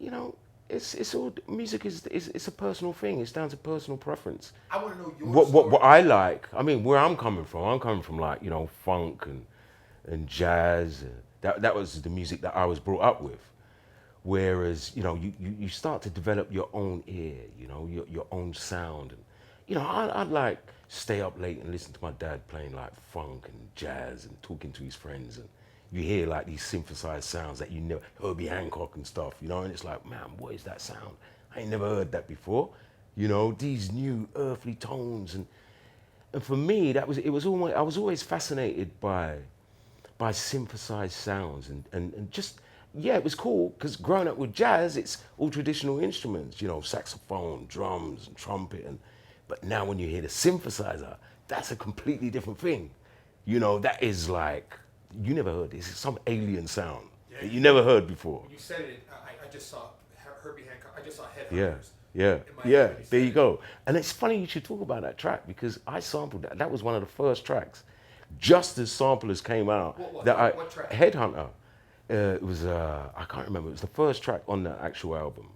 you know, it's all music is it's a personal thing. It's down to personal preference. I want to know your What story. I like, I mean, where I'm coming from like, funk and jazz. That was the music that I was brought up with. Whereas, you start to develop your own ear, your own sound. And, I'd like stay up late and listen to my dad playing like funk and jazz and talking to his friends. And you hear like these synthesized sounds that you never, Herbie Hancock and stuff, and it's like, man, what is that sound? I ain't never heard that before. These new earthly tones. And for me, it was almost, I was always fascinated by synthesized sounds and just yeah, it was cool because growing up with jazz, it's all traditional instruments, saxophone, drums, and trumpet, but now when you hear the synthesizer, that's a completely different thing. That is like you never heard this. It's some alien sound Yeah, that you never heard before. when you said it, I just saw Herbie Hancock. I just saw Yeah, Headhunters yeah, in my head yeah. when you There said you it. go. And it's funny you should talk about that track because I sampled that. That was one of the first tracks, just as samplers came out. What That I what track? Headhunter. It was I can't remember. It was the first track on the actual album.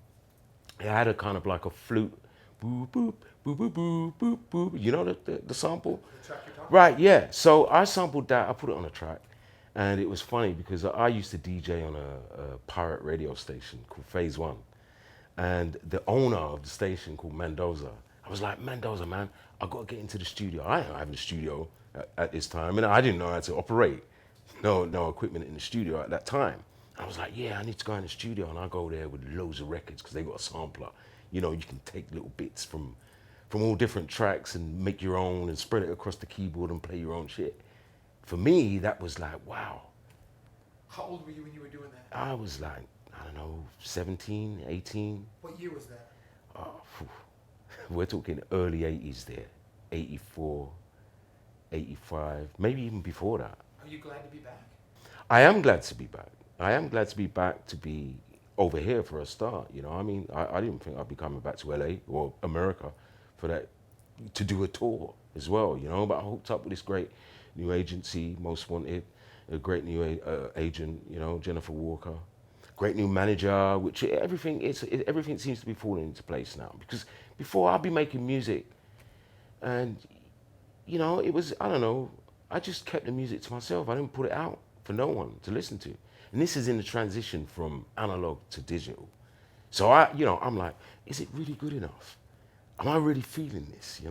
It had a kind of like a flute, boop boop boop boop boop boop boop. You know the sample, The track you're talking right? about? Yeah. So I sampled that. I put it on a track, and it was funny because I used to DJ on a pirate radio station called Phase One, and the owner of the station called Mendoza. I was like, Mendoza, man, I got to get into the studio. I ain't having a studio at this time, and I didn't know how to operate. No equipment in the studio at that time. I was like, yeah, I need to go in the studio, and I go there with loads of records because they got a sampler. You can take little bits from all different tracks and make your own and spread it across the keyboard and play your own shit. For me, that was like, wow. How old were you when you were doing that? I was like, I don't know, 17, 18. What year was that? Oh, phew. We're talking early 80s there, 84, 85, maybe even before that. Are you glad to be back? I am glad to be back. I am glad to be back to be over here for a start. I mean, I didn't think I'd be coming back to LA or America for that, to do a tour as well, but I hooked up with this great new agency, Most Wanted, a great new agent, Jennifer Walker, great new manager, which everything seems to be falling into place now. Because before I'd be making music, and it was, I don't know, I just kept the music to myself. I didn't put it out for no one to listen to. And this is in the transition from analog to digital. So I'm like, is it really good enough? Am I really feeling this?